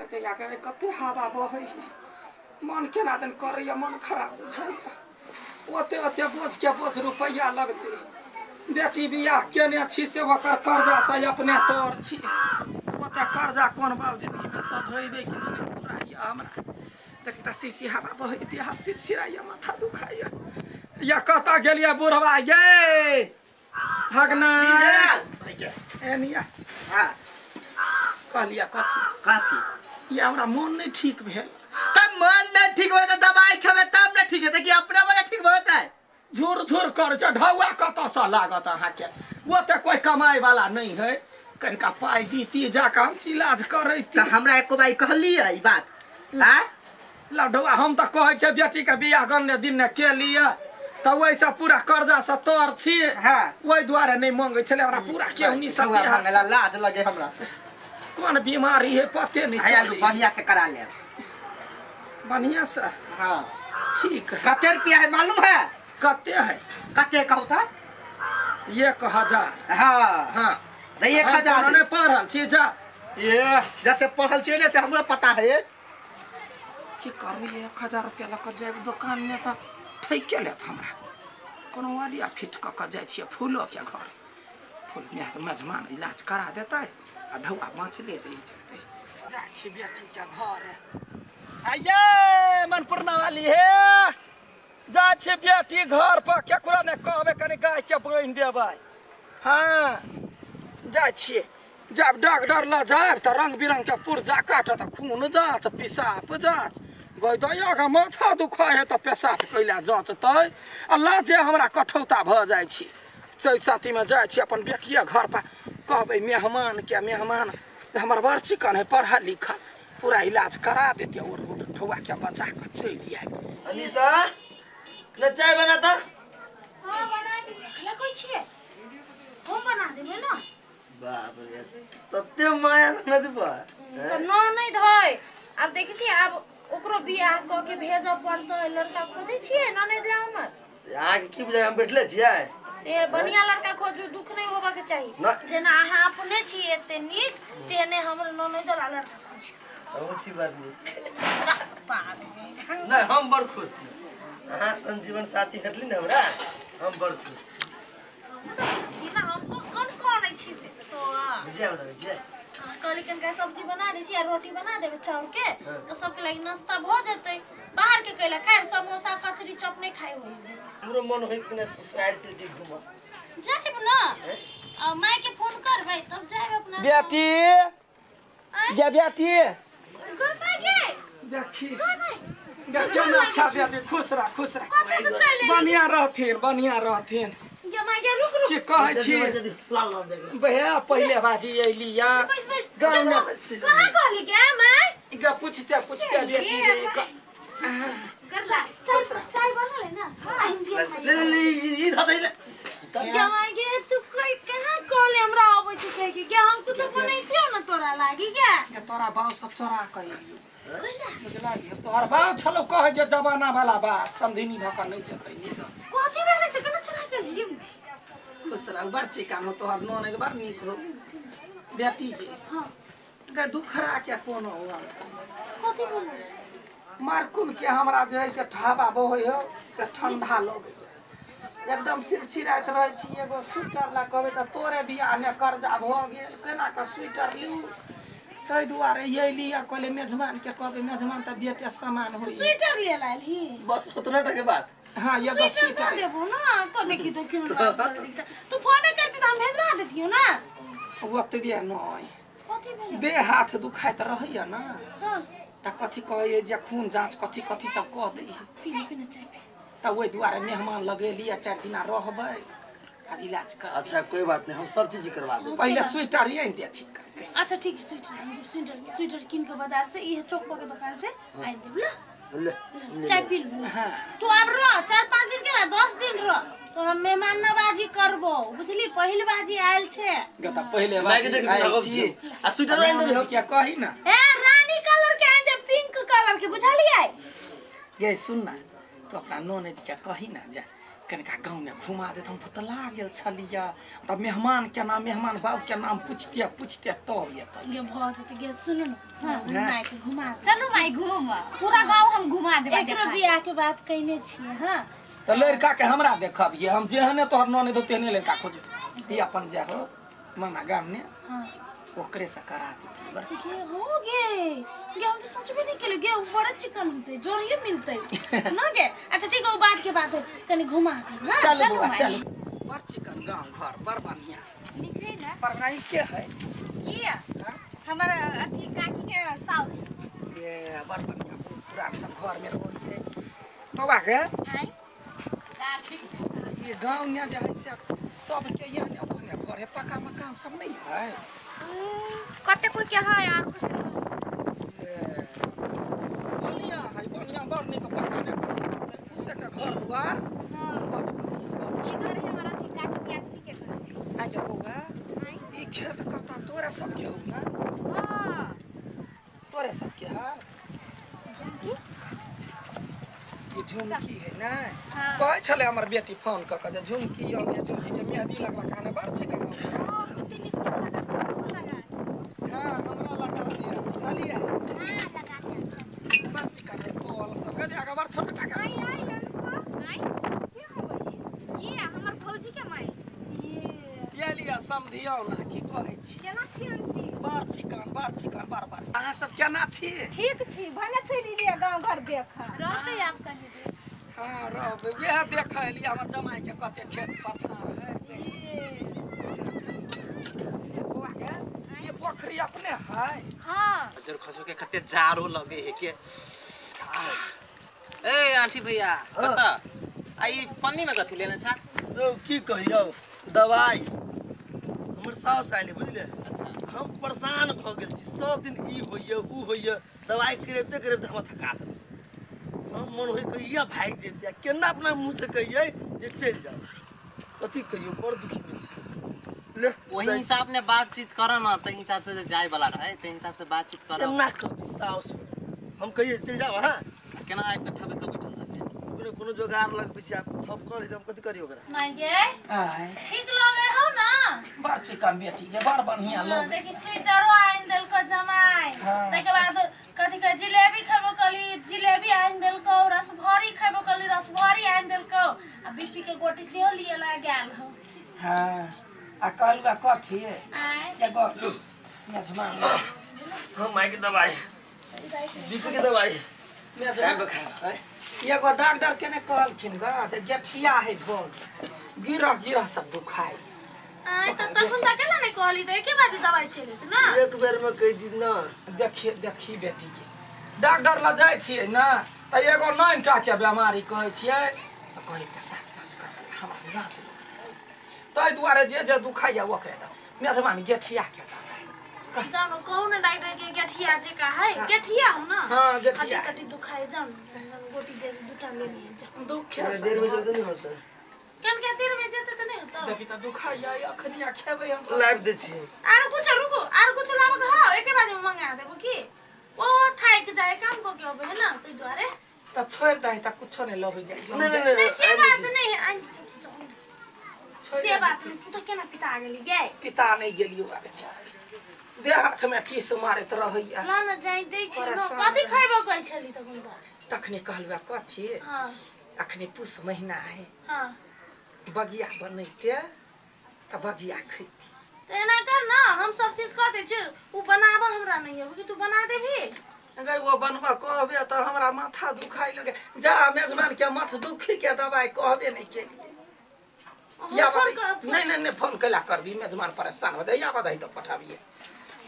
ते आके कते हवा बहै मन केना दिन करैया मन खराब बुझाइया ओते ओते बोझ रुपैया लगते बेटी बियाह केने छी से ओकर कर्जा से अपने तोर छी ओते कर्जा कोन बाबूजी में सधैबे किछ नै पुराइया हमरा देखता सीसी हवा बहै देह सिरसिराइया माथा दुखाइया या कता गेलिया बुढ़वा गे हगना एनिया हां कहलिया कथी ये हमरा मन नहीं ठीक भेल तब मन नहीं ठीक होता दवाई खेबे तब नहीं ठीक होता कि अपना मन ठीक होता है झूर झूर कर ढौआ कत से लागत अहाँ के वो ते कोई कमाई वाला नहीं है कनका पाई दीती जाका हम इलाज करैती त हमरा एको बाई कहली है ई बात हां लढौआ हम त कहै छै बेटी के बियाह गन्ने दिन ने के लिए त वैसा पूरा कर्जा से तोर छी हां ओइ द्वारा नहीं मांगे छले हमरा पूरा केहुनी सब हमरा लाज लगे हमरा से कौन बीमारी है पते नहीं चले बढ़िया से करा ले बढ़िया से हां ठीक है कते रुपया है मालूम है कते है कते कहू था 1000 हां हां त 1000 ने पढ़ल छी जा ये जते पढ़ल छी ने से हमरा पता है की करू 1000 रुपया लक जाब दुकान में त ठैके लेत हमरा कोनो वालिया फिट क के जाय छी फूलो के घर फूल मेहमान इलाज करा देतै आ ढौआ बाँचले रह जेतै जा छी बेटी के घर आइये मनपुरना वाली हे जा छी बेटी घर पर केकरो ने कहबे कनी गाय के बांध देबै हां जा छी जब डॉक्टर ल जाब त रंग बिरंग के पुर्जा काटत खून जांच पेशाब जांच गैदया का माथा दुखाय है त पेशाब कैला जांचतै अल्लाह जे हमरा कठौता भ जाय छी से साथी में जाय छी अपन बेटिया घर पर कहबै मेहमान हमर बड़ चिकन है पढ़ा लिखा पूरा इलाज करा देते और ठौआ के बचा के चली आइ अनीसा न चाय बना त हां बना दी रखला कोई छे हम बना देबे ना बाप रे तते माया न दिबा तो न नहीं धय अब देखि छी अब ओकरो बियाह क के भेजब पड़तो लड़का खोजै छिए न नहीं दे हमर आगे की बुझाय हम बैठले छियै से बढ़िया लड़का खोजू दुख नहीं होबा के चाहिए जेना अहाँ अपने छी एते नीक तेने हमर न नहीं दला लड़का खोजी अच्छी बात नहीं नहीं हम बड़ खुश छी अहाँ संजीवन साथी भेटली न हमरा हम बड़ खुश छी सीना हम कौन छी से तो बुझिया बना छियै कली कनका सब्जी बना दी छी रोटी बना देबे चाउर के तो सबके लागि नाश्ता भ जेतै बाहर के कैला खाए समोसा कचरी चप नहीं खाए होई हमरो मन होई कि न ससुराल चलती घुमा जाइब ना माय के फोन करबै तब जाइब अपना बेटी गे बेटी गोपा के देखी देखियो ना अच्छा बेटी खुश रह बढ़िया रहथिन गे माय के रुक की कहै छी लाल देख भैया पहले बाजी अइलिया गांव में कहां कहली गे माय इका पूछते बेटी जे कर ला चाय बना ले ना चली ई धदैले गे माय गे तू कोई कहां कॉल हमरा आबै छी कह के हम कुछ बनै छियो ना तोरा लागी के तोरा बाप सब चोरा कइली बुझला गे तोहर बाप छलो कहे जे जमाना वाला बात समझिनी भक नहीं जतै नहीं जा कथि भेले से केना चोरा कइली खुश रह बड़ चिकन हो तोहर नोन एक बार निक हो बेटी के हां गे दुखरा के कोनो हुआ कथि भेले मारकुन के हमरा जे है से ठाबा बहै हो से ठंडा लगे एकदम सिरसिरात रहे छी एगो स्वेटर ला कहबे त तोरे बियाह में कर्जा भ गेल केना का स्वेटर लिउ तै दुआरे ये लिया कहले मेजबान के कहबे मेजबान त बेटे सामान होई स्वेटर ले लाली बस उतना टके बात हां एगो स्वेटर देबो ना को देखि तो क्यों बात तू फोन करती त हम भेजवा देतियो ना ओतबे नहीं कथि भेले देह हाथ दुखाइत रहैया ना हां त कथि कहै जे खून जांच कथि सब कह दे पीना चाय त ओइ दुआरे मेहमान लगेलिया 4 दिन रहबै आ इलाज कर अच्छा कोई बात नहीं हम सब चीज करवा देंगे पहले स्वेटर ये देथि अच्छा ठीक है स्वेटर किन के बाजार से ये चौक के दुकान से आई देब ला ले चाय पी ले हां तू अब रह 4-5 दिन के ना 10 दिन रह तोरा मेहमान नवाजी करबो बुझली पहिल बाजी आयल छे गता पहले मैं के देख भागब छी आ स्वेटर आइन दे हम क्या कही ना ए रानी कलर के आइन दे पिंक कलर के बुझलिए ये सुन ना तो अपना नोने क्या कही ना जा कनिका गाँव में घुमा देत हम भुतला गेल छलिया तब मेहमान के नाम मेहमान बाबू के नाम पूछते पूछते तब येतै ये बहुत है ये सुनो ना घुमा के घुमा चलो भाई घूम पूरा गांव हम घुमा देबे एकरो बियाह के बात कहने छिए हां तो लड़का के हमरा देखबिए हम जेहने तोहर नने दो तेहने लड़का खोजब ई अपन जा हो मामा गाम में हां ओकरे से करा देती बस ये हो गे गे हम तो सोचबे नहीं केले गे बड़ा चिकन होते जोरिए मिलते ना गे अच्छा ठीक है बात के बात है कनी घुमा दे हां चल बुआ चल बड़ चिकन गांव घर बड़ बढ़िया निकले ना पर नहीं के है ये हमारा अथी काकी के साउस ये बड़ बढ़िया पुरान सब घर में रहिए बाबा के हाय ये गांव में जे है से सब के यहाँ अपने घर है पक्का मकान सब नहीं है कते कोई के है यार बढ़िया है बढ़िया बड़ निक पक्का ने कथी करते फूसे के घर द्वार बड़ ये घर है हमारा अथी काकी के अथी के घर आ जा बउआ ई खेत कता तोरा सब के हो ना हां तोरे सब के है झुमकी ये झुमकी है ना हाँ। कहे छले हमर बेटी फोन क के झुमकी यो में झुमकी के मेहंदी लगवा खाने बड़ चिकन कितनी निक लगा हां हमरा लगा दिया चलिए हां लगा दे बड़ चिकन है तोल सब कदे आगे बड़ छोटा टाका आई के हो गई ये हमर भौजी के माई ये लिया समधियो ना की कहै छी केना छी अंती बड़ चिकन बार अहाँ सब केना छी ठीक थी भने चली लिया गांव घर देखा रहते आप कहीं दे हां रहबे वह देखै लिया हमर जमाई के कते खेत पथार है बुआ के ये पोखरी अपने है हां जर खसो के खते जारो लगे है के ए आंटी भैया कता आई पन्नी में कथि लेना छा ओ की कहियो दवाई हमर साउस आइले बुझले अच्छा हम परेशान भ गेल छी सब दिन ई होइए ऊ होइए दवाई करेबते हम थका देब हम मन होई कहिया भाग जेतिया केना अपना मुंह से कहिए जे चल जाओ कथी कहियो बड़ दुखी में छी ले वही हिसाब ने बातचीत करा ना त हिसाब से जाय वाला रहे त हिसाब से बातचीत करा केना कभी साउस हम कहिए चल जाओ हां केना आइ पे थबे तो बैठल रहते कोनो जोगार लगबे छी आप थप कर हम कथी करियो ओकरा नहीं गे आय ठीक लगे हो ना बड़ चिकन बेटी ये बड़ बढ़िया लोग देखी स्वेटरो आइन देल को जमाई हाँ, तके बाद कथी के जिलेबी खाबो कली जिलेबी आइन देल को रसभरी खाबो कली रसभरी आइन देल को आ बीपी के गोटी सेहो लिए ला गेल हो हां आ कहलुआ कथी आय एगो मेजमान हम माई के दवाई बीपी के दवाई मेजमान बुखार एगो डॉक्टर के ने कहलखिन ग जे गेठिया है भोग गिरह सब दुखाई आय त तखन तकेला ने कहली त एके बाजी दवाई चली त ना एक बेर में कह दी ना देखी बेटी के डॉक्टर ला जाय छियै ना त एगो 9 टा के बीमारी कहै छियै त कहै पेशाब जांच कर हमरा नाच तै दुआरे जे दुखाइया ओकरे द मेजबान गेठिया के जानो कहू ना डॉक्टर के गेठिया जे का है गेठिया हो ना हां गेठिया कटी दुखाए जान गोटी दे दुटा ले लिए जा दुखे देर में जब नहीं होता केन के देर में जेते त नहीं होता देखी त दुखाइया अखनिया खेबै हम लाइव दे छी आर कुछ रुको आर कुछ लाव के हां एके बार में मंगा देबो की ओ थाई के जाए काम को के होबे है ना तै द्वारे त छोड़ दही त कुछो नहीं लबै जाय नहीं से बात नहीं है से बात नहीं तू तो केना पिता गेली गे पिता नहीं गेलियो आ बेटा दे हाथ में टीस मारत रहैया ला न जाई दै छी न कथि खाइबो कहै छली त गुंडा तखने कहलुआ कथी हां अखने पुष महीना है हां बगिया बनैते त बगिया खैती त एना कर ना हम सब चीज कह दे छी उ बनाबो हमरा नहीं है कि तू बना देबी अगर वो बनवा कहबे त हमरा माथा दुखाई लगे जा मेजबान के माथा दुखी के दवाई कहबे नहीं के या नहीं फोन कला करबी मेजबान परेशान हो दे या बधाई तो पठाबिए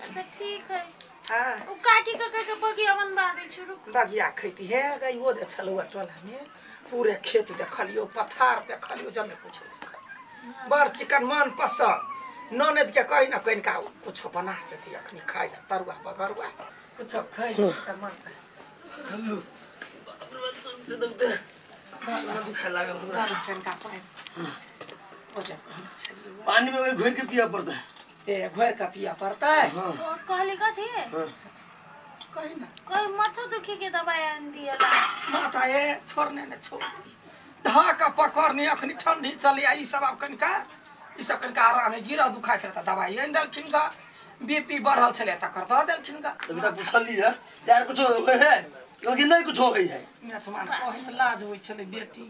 अच्छा ठीक है हां उ काकी के बगिया बनवा दे छी रुक बगिया खैती है गई वो दे छलुआ टोला में पूरे खेत देखलियो पथार देखलियो जमे कुछ बड़ चिकन मन पसंद ननद के कहीं ना कहीं का कुछ बना देती अखनी खाई ला तरुआ बगरुआ कुछ खाई त मन हेलो दे ना दुखा लागल हमरा का पानी पानी में घोल के पिया पड़ता है ए घोर का पिया पड़ता है हां ओ कहली कथी कहीं ना कोई माथा दुखी के दवाई आन दिया ला माता ये छोड़ने न छोड़ त धा का पकड़नी अखनी ठंडी चली आई सब अब कनिका ई सब कनिका आराम में गिरा दुखाई फिर त दवाई आइन देलखिन का बीपी बढ़ल छले त कर द देलखिन का अभी तक पूछली है यार कुछ होय है कि नहीं कुछ होय है मेहमान कहे में लाज होई छले बेटी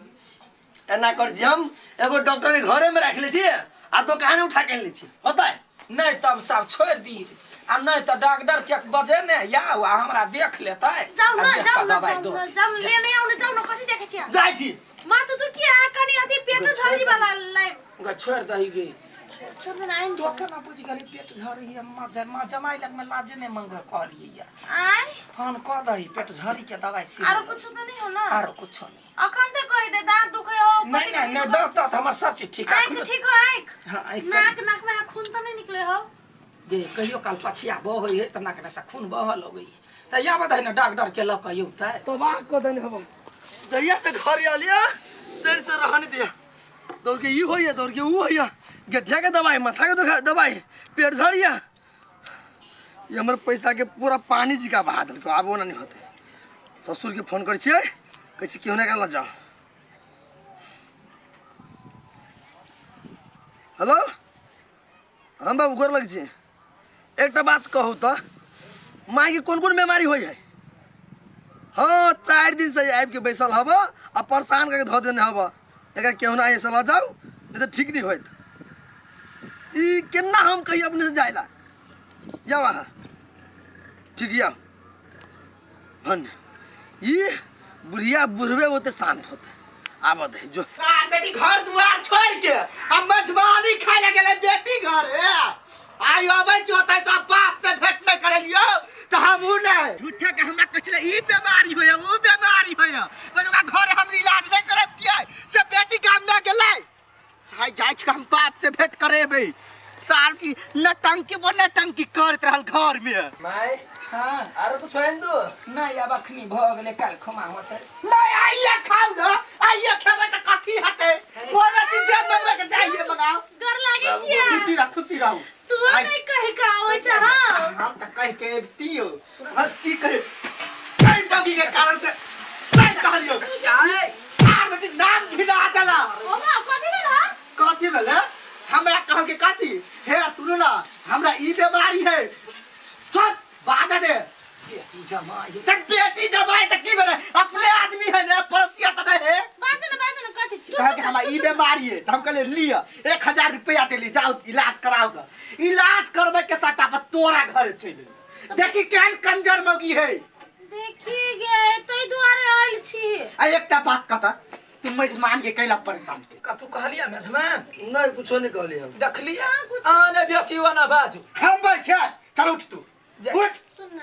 एना कर जी हम एगो डॉक्टर के घरे में रख ले छी आ दुकान उठा के ले छी होता है नहीं तब सब छोड़ दी आ नहीं तो डॉक्टर के बजे ने या हमरा देख लेता जाऊ ना जाऊ ना जाऊ लेने आउने जाऊ न कथि देखे छी जाय छी माथु त के आकनी अथि पेट झरी वाला लाई ग छोड़ दही गे छोड़ देना आइन तो केना बुझ गली पेट झरी है मां जमाई लग में लाज ने मंग कहलिए या आय फोन क दही पेट झरी के दवाई से आरो कुछ त नहीं हो ना आरो कुछ नहीं अखन त कहि दे दांत दुखे हो नहीं नहीं नहीं दस हमर सब चीज ठीक है आँख ठीक हो आँख हां नाक नाक में खून त नहीं निकले हो गे कहियो काल पछिया बह है त नाक में से खून बहल होई त या बधाई ना डॉक्टर के लक युता तो बात को देने हम जइया से घर आलिया चढ़ से रहने दिया दौड़ के ई होइया दौड़ के ऊ होइया गठिया के दवाई माथा के दवाई पेट झड़िया ये हमर पैसा के पूरा पानी जी का बहा देलको आब ओना नहीं होते ससुर के फोन कर छियै कहै छी केहने का ल जाओ हेलो हम बाबू गोर लग छी एकटा बात कहू त माँ के कोन कोन बीमारी होई है हाँ 4 दिन से आबि के बैसल हब आ परेशान करके धो देने हब एक केहना ऐसे ल जाओ नहीं तो ठीक नहीं होत ई केना हम कही अपने से जाइला जाओ वहाँ ठीक या भन ये बुढ़िया बुढ़वे होते शांत होते आबद है जो बेटी घर दुआर छोड़ के हम मजबानी खाए लगे बेटी घर है आई अबै जोतै त बाप से भेट नहीं करे लियो त हम उ नहीं झूठे के हमरा कहले ई बीमारी होय उ बीमारी होय ओकरा घर हम इलाज नहीं करब किया से बेटी काम में गेलै हाय जाय छ हम बाप से भेट करेबै सार की नटंकी बोले टंकी करत रहल घर में माय हां आरो कुछ है तो नहीं अब अखनी भ गेलै काल खमा होते नहीं आइए खाऊ न आइए खेबै त कथी हते कोन चीज मंगवे के जाइए मंगाओ डर लागे छिया खुशी रहू तू नहीं कहि का आवे छ हां हम त कह के दियो बस की कहे कई जगी के कारण से नहीं कहलियो काय आर में नाम घिना चला ओमा कथि भेला कथी भेले हमरा कहब के कथी हे सुनो ना हमरा ई बीमारी है चुप बाधा दे बेटी जमाई त की भेले अपने आदमी है ना पड़ोसिया त है बाजन कथि कह के हमरा ई बीमारी है त हम कहले लिया 1000 रुपया दे ली जाओ इलाज कराओ इलाज करबे के सट्टा पर तोरा घर चल देखी केहन कंजर मौगी है देखी गे तई दुआरे आइल छी आ एकटा बात कहता तुम मेजमान के कैला परेशान के कतु कहलिया मेजमान नहीं कुछ नहीं कहली हम देखलिया आने बेसीवा ना बाजू हम बे छ चल उठ तू उठ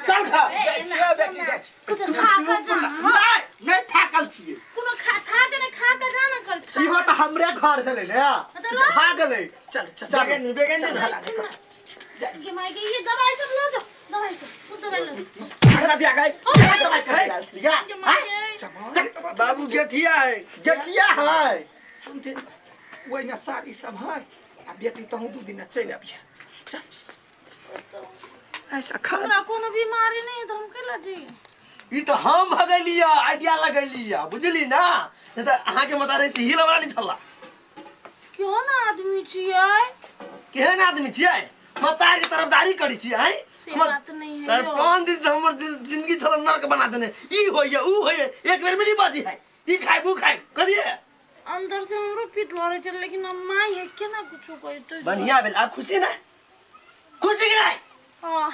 चल खा जाय बेटी जाय कुछ खा खा जा नहीं थाकल छिए कोनो खा के ने खा के जाना कर इहो त हमरे घर भेले ने भाग गेलै चल चल बेगन दे जमाई के ये दवाई सब लो जो दवाई सब शुद्ध भेल खाना दिया गई बाबू गेठिया है सुनते वही ना सारी सब है आ बेटी तो 2 दिन चल आबिया चल ऐसा हमरा कोनो बीमारी नहीं है तो हम केला जी ई तो हम भगलिया आइडिया लगलिया बुझली ना नहीं तो अहाँ के मतारे से हिल वाला नहीं छला क्यों ना आदमी छियै केहन आदमी छियै मतार के तरफदारी करी छियै से बात नहीं है सर 5 दिन से हमर जिंदगी छल नरक बना देने ई होइए ऊ होइए एक बेर मिली बाजी है ई खाइ बू खाइ करिए अंदर से हमरो पीत लरे चल लेकिन अम्मा ये केना कुछो कोई तो बढ़िया भेल आप खुशी ना खुशी के नहीं हां